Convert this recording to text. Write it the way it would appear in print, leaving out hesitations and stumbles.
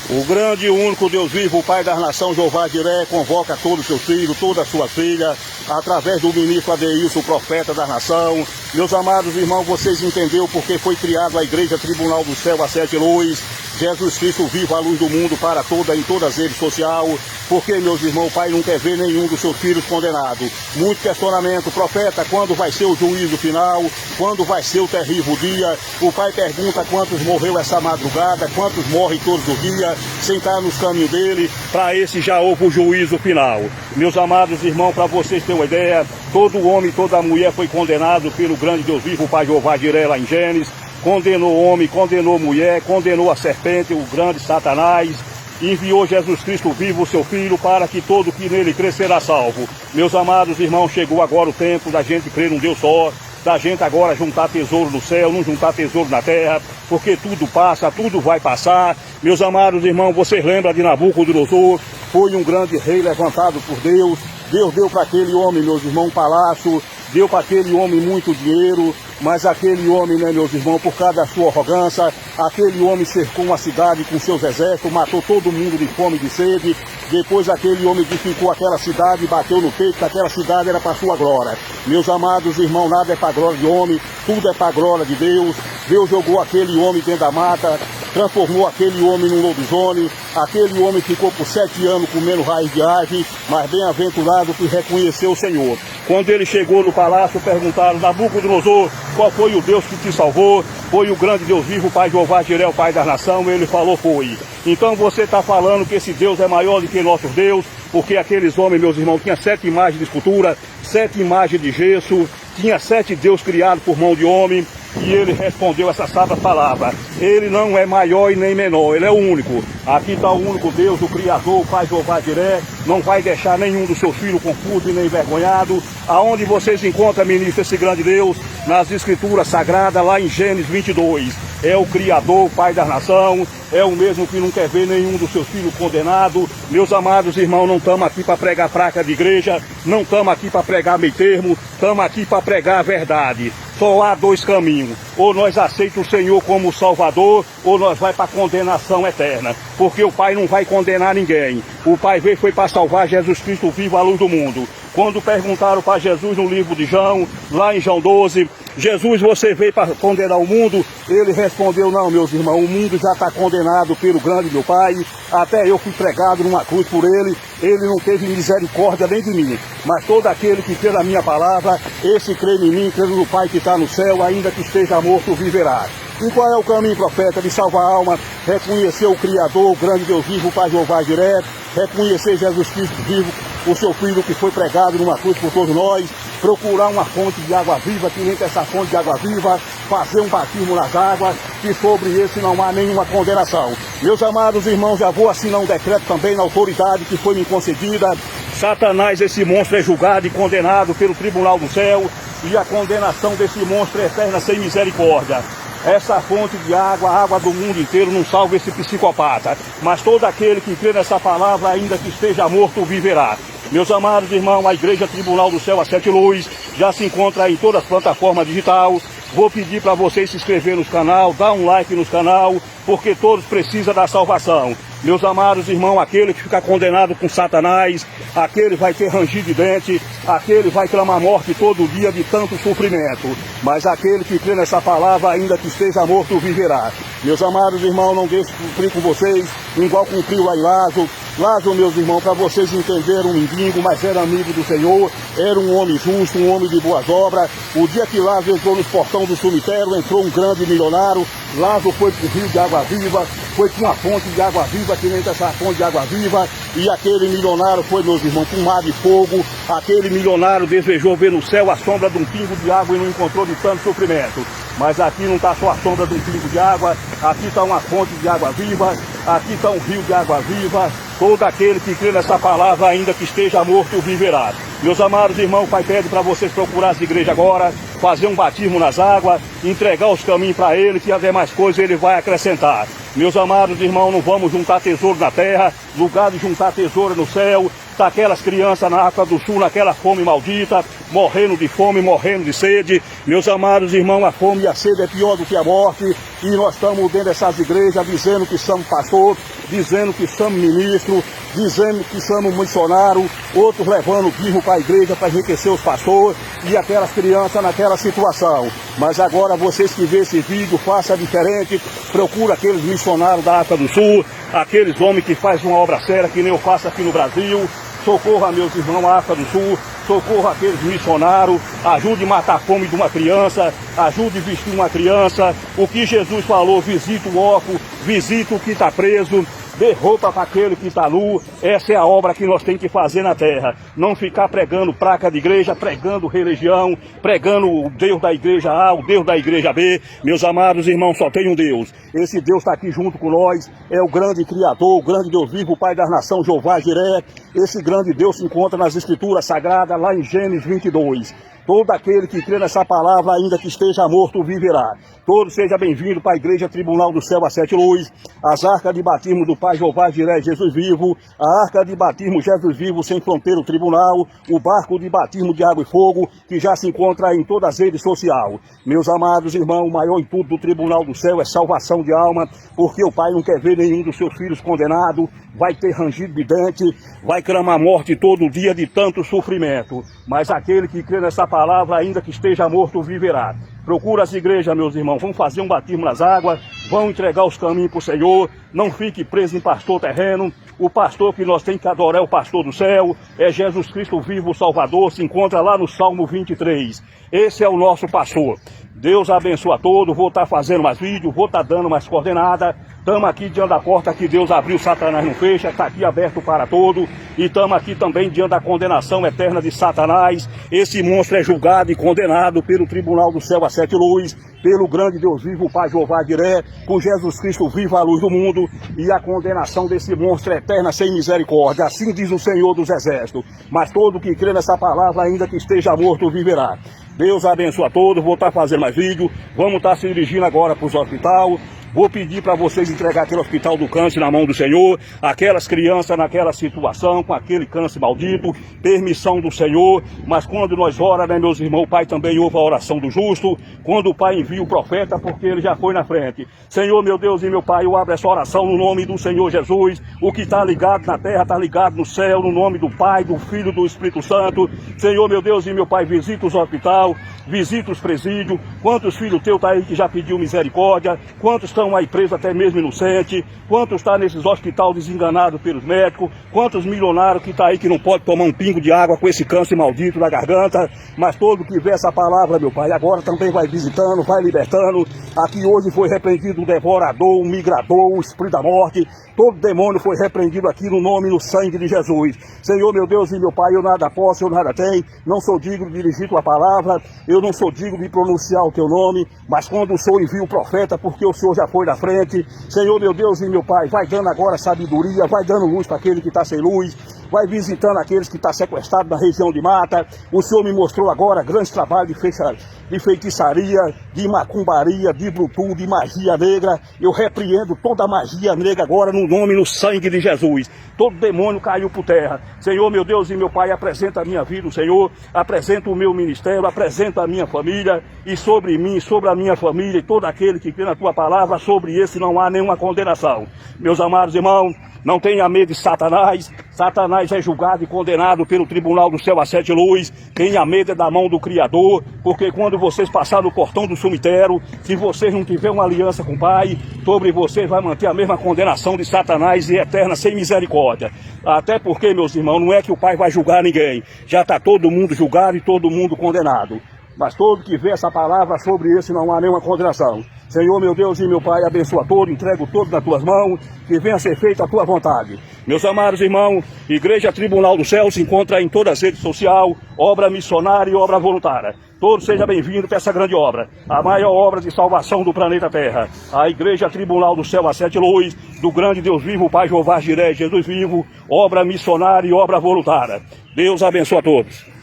O grande e único Deus vivo, o Pai das nações, Jeová Jiré, convoca todos os seus filhos, todas as suas filhas, através do ministro Adeilson, o profeta da nação. Meus amados irmãos, vocês entenderam porque foi criado a Igreja Tribunal do Céu, a Sete Luz, Jesus Cristo vivo, a luz do mundo para em todas as redes sociais. Porque, meus irmãos, o Pai não quer ver nenhum dos seus filhos condenado. Muito questionamento, profeta, quando vai ser o juízo final? Quando vai ser o terrível dia? O Pai pergunta quantos morreu essa madrugada, quantos morrem todos os dias, sem estar nos caminhos dele. Para esse já houve o juízo final. Meus amados irmãos, para vocês terem uma ideia, todo homem, toda mulher foi condenado pelo grande Deus vivo, o Pai Jeová Jiré, lá em Gênesis. Condenou o homem, condenou a mulher, condenou a serpente, o grande Satanás. Enviou Jesus Cristo vivo, o seu Filho, para que todo que nele crer será salvo. Meus amados irmãos, chegou agora o tempo da gente crer num Deus só, da gente agora juntar tesouro no céu, não juntar tesouro na terra, porque tudo passa, tudo vai passar. Meus amados irmãos, vocês lembram de Nabucodonosor? Foi um grande rei levantado por Deus. Deus deu para aquele homem, meus irmãos, um palácio, deu para aquele homem muito dinheiro, mas aquele homem, né, meus irmãos, por causa da sua arrogância, aquele homem cercou uma cidade com seus exércitos, matou todo mundo de fome e de sede. Depois aquele homem edificou aquela cidade e bateu no peito que aquela cidade era para sua glória. Meus amados irmãos, nada é para a glória de homem, tudo é para a glória de Deus. Deus jogou aquele homem dentro da mata, transformou aquele homem num lobisomem. Aquele homem ficou por 7 anos comendo raiz de árvore, mas bem-aventurado que reconheceu o Senhor. Quando ele chegou no palácio, perguntaram: Nabucodonosor, qual foi o Deus que te salvou? Foi o grande Deus vivo, o Pai Jeová Jiré, o Pai da nação. Ele falou: foi. Então você está falando que esse Deus é maior do que nosso Deus, porque aqueles homens, meus irmãos, tinham 7 imagens de escultura, 7 imagens de gesso, tinha 7 deuses criados por mão de homem. E ele respondeu essa sábia palavra: ele não é maior e nem menor, ele é o único. Aqui está o único Deus, o Criador, o Pai Jeová Jiré. Não vai deixar nenhum dos seus filhos confuso e nem envergonhado. Aonde vocês encontram, ministro, esse grande Deus? Nas Escrituras Sagradas, lá em Gênesis 22. É o Criador, o Pai da nação, é o mesmo que não quer ver nenhum dos seus filhos condenado. Meus amados irmãos, não estamos aqui para pregar placa de igreja, não estamos aqui para pregar meio termo, estamos aqui para pregar a verdade. Só há 2 caminhos: ou nós aceitamos o Senhor como Salvador, ou nós vai para a condenação eterna. Porque o Pai não vai condenar ninguém. O Pai veio foi para salvar Jesus Cristo vivo, a luz do mundo. Quando perguntaram para Jesus no livro de João, lá em João 12, Jesus, você veio para condenar o mundo? Ele respondeu: não, meus irmãos, o mundo já está condenado pelo grande meu Pai. Até eu fui pregado numa cruz por ele. Ele não teve misericórdia nem de mim. Mas todo aquele que crê na minha palavra, esse crê em mim, crê no Pai que está no céu, ainda que esteja morto, viverá. E qual é o caminho, profeta? De salvar a alma, reconhecer o Criador, o grande Deus vivo, o Pai Jeová Jiré, reconhecer Jesus Cristo vivo, o seu Filho que foi pregado numa cruz por todos nós, procurar uma fonte de água viva, que entra essa fonte de água viva, fazer um batismo nas águas, que sobre esse não há nenhuma condenação. Meus amados irmãos, já vou assinar um decreto também na autoridade que foi me concedida. Satanás, esse monstro, é julgado e condenado pelo Tribunal do Céu, e a condenação desse monstro é eterna, sem misericórdia. Essa fonte de água, a água do mundo inteiro, não salva esse psicopata. Mas todo aquele que crê nessa palavra, ainda que esteja morto, viverá. Meus amados irmãos, a Igreja Tribunal do Céu, a Sete Luz, já se encontra em todas as plataformas digitais. Vou pedir para vocês se inscreverem no canal, dar um like no canal, porque todos precisam da salvação. Meus amados irmãos, aquele que fica condenado com Satanás, aquele vai ter ranger de dente, aquele vai clamar morte todo dia de tanto sofrimento. Mas aquele que crê nessa palavra, ainda que esteja morto, viverá. Meus amados irmãos, não deixe de cumprir com vocês, igual cumpriu lá em Lázaro. Lázaro, meus irmãos, para vocês entenderem, um mendigo, mas era amigo do Senhor, era um homem justo, um homem de boas obras. O dia que Lázaro entrou nos portões do cemitério, entrou um grande milionário. Lázaro foi para o rio de água viva, foi com uma fonte de água viva, que nem essa fonte de água viva, e aquele milionário foi, meus irmãos, com um mar de fogo. Aquele milionário desejou ver no céu a sombra de um pingo de água e não encontrou de tanto sofrimento. Mas aqui não está só a sombra de um pingo de água, aqui está uma fonte de água viva, aqui está um rio de água viva. Todo aquele que crê nessa palavra, ainda que esteja morto, viverá. Meus amados irmãos, o Pai pede para vocês procurar as igrejas agora, fazer um batismo nas águas, entregar os caminhos para Ele, que as demais coisas Ele vai acrescentar. Meus amados irmãos, não vamos juntar tesouro na terra, lugar de juntar tesouro no céu. Tá aquelas crianças na África do Sul, naquela fome maldita, morrendo de fome, morrendo de sede. Meus amados irmãos, a fome e a sede é pior do que a morte. E nós estamos dentro dessas igrejas dizendo que somos pastor, dizendo que somos ministro, dizendo que somos missionário, outros levando birro para a igreja para enriquecer os pastores e aquelas crianças naquela situação. Mas agora vocês que vêem esse vídeo, façam diferente, procura aqueles missionários da África do Sul, aqueles homens que fazem uma obra séria que nem eu faço aqui no Brasil. Socorra meus irmãos da África do Sul, socorra aqueles missionários, ajude a matar a fome de uma criança, ajude a vestir uma criança. O que Jesus falou, visita o órfão, visita o que está preso, dê roupa para aquele que está nu. Essa é a obra que nós temos que fazer na terra. Não ficar pregando placa de igreja, pregando religião, pregando o Deus da igreja A, o Deus da igreja B. Meus amados irmãos, só tem um Deus. Esse Deus está aqui junto com nós. É o grande Criador, o grande Deus vivo, o Pai das nações, Jeová Jiré. Esse grande Deus se encontra nas Escrituras Sagradas, lá em Gênesis 22. Todo aquele que crê nessa palavra, ainda que esteja morto, viverá. Todos sejam bem-vindos para a Igreja Tribunal do Céu a Sete Luzes, as arcas de batismo do Pai Jeová Jiré Jesus Vivo, a arca de batismo Jesus Vivo sem fronteira o tribunal, o barco de batismo de água e fogo, que já se encontra em todas as redes sociais. Meus amados irmãos, o maior intuito do Tribunal do Céu é salvação de alma, porque o Pai não quer ver nenhum dos seus filhos condenado, vai ter rangido de dente, vai clamar morte todo dia de tanto sofrimento. Mas aquele que crê nessa palavra, ainda que esteja morto, viverá. Procura as igrejas, meus irmãos, vão fazer um batismo nas águas, vão entregar os caminhos para o Senhor, não fique preso em pastor terreno. O pastor que nós temos que adorar é o pastor do céu, é Jesus Cristo vivo, o Salvador, se encontra lá no Salmo 23. Esse é o nosso pastor. Deus abençoe a todos, vou estar fazendo mais vídeos, vou estar dando mais coordenadas. Estamos aqui diante da porta que Deus abriu, Satanás não fecha, está aqui aberto para todos. E estamos aqui também diante da condenação eterna de Satanás. Esse monstro é julgado e condenado pelo Tribunal do Céu a Sete Luzes, pelo grande Deus vivo, o Pai Jeová Jiré, com Jesus Cristo vivo, a luz do mundo. E a condenação desse monstro é eterna, sem misericórdia. Assim diz o Senhor dos Exércitos. Mas todo que crê nessa palavra, ainda que esteja morto, viverá. Deus abençoe a todos, vou estar fazendo mais vídeo, vamos estar se dirigindo agora para os hospitais. Vou pedir para vocês entregar aquele hospital do câncer na mão do Senhor, aquelas crianças naquela situação, com aquele câncer maldito, permissão do Senhor. Mas quando nós oramos, né, meus irmãos, o Pai também ouve a oração do justo, quando o Pai envia o profeta, porque ele já foi na frente. Senhor, meu Deus e meu Pai, eu abro essa oração no nome do Senhor Jesus. O que está ligado na terra está ligado no céu, no nome do Pai, do Filho e do Espírito Santo. Senhor, meu Deus e meu Pai, visita os hospitais, visita os presídios. Quantos filhos teus tá aí que já pediu misericórdia? Quantos estão aí presos até mesmo inocente? Quantos estão nesses hospitais desenganados pelos médicos? Quantos milionários que está aí que não pode tomar um pingo de água com esse câncer maldito na garganta? Mas todo que vê essa palavra, meu Pai, agora também vai visitando, vai libertando. Aqui hoje foi repreendido o devorador, o migrador, o espírito da morte. Todo demônio foi repreendido aqui no nome e no sangue de Jesus. Senhor, meu Deus e meu Pai, eu nada posso, eu nada tenho, não sou digno de dirigir tua palavra, eu não sou digno de pronunciar o teu nome, mas quando o Senhor envia o profeta, porque o Senhor já foi na frente. Senhor, meu Deus e meu Pai, vai dando agora sabedoria, vai dando luz para aquele que está sem luz, vai visitando aqueles que estão sequestrados na região de mata. O Senhor me mostrou agora grande trabalho de feitiçaria, de macumbaria, de brutu, de magia negra. Eu repreendo toda a magia negra agora no nome e no sangue de Jesus. Todo demônio caiu por terra. Senhor, meu Deus e meu Pai, apresenta a minha vida, o Senhor, apresenta o meu ministério, apresenta a minha família, e sobre mim, sobre a minha família, e todo aquele que crê na tua palavra, sobre esse não há nenhuma condenação. Meus amados irmãos, não tenha medo de Satanás. Satanás é julgado e condenado pelo Tribunal do Céu a Sete Luzes. Tenha medo é da mão do Criador, porque quando vocês passarem no portão do cemitério, se vocês não tiverem uma aliança com o Pai, sobre vocês vai manter a mesma condenação de Satanás e eterna sem misericórdia. Até porque, meus irmãos, não é que o Pai vai julgar ninguém. Já está todo mundo julgado e todo mundo condenado. Mas todo que vê essa palavra, sobre esse não há nenhuma condenação. Senhor, meu Deus e meu Pai, abençoa todo, entrego todo nas tuas mãos, que venha ser feita a tua vontade. Meus amados irmãos, Igreja Tribunal do Céu se encontra em todas as redes sociais, obra missionária e obra voluntária. Todos sejam bem-vindos para essa grande obra, a maior obra de salvação do planeta Terra. A Igreja Tribunal do Céu a Sete Luzes, do grande Deus vivo, o Pai Jeová Jiré, Jesus vivo, obra missionária e obra voluntária. Deus abençoe a todos.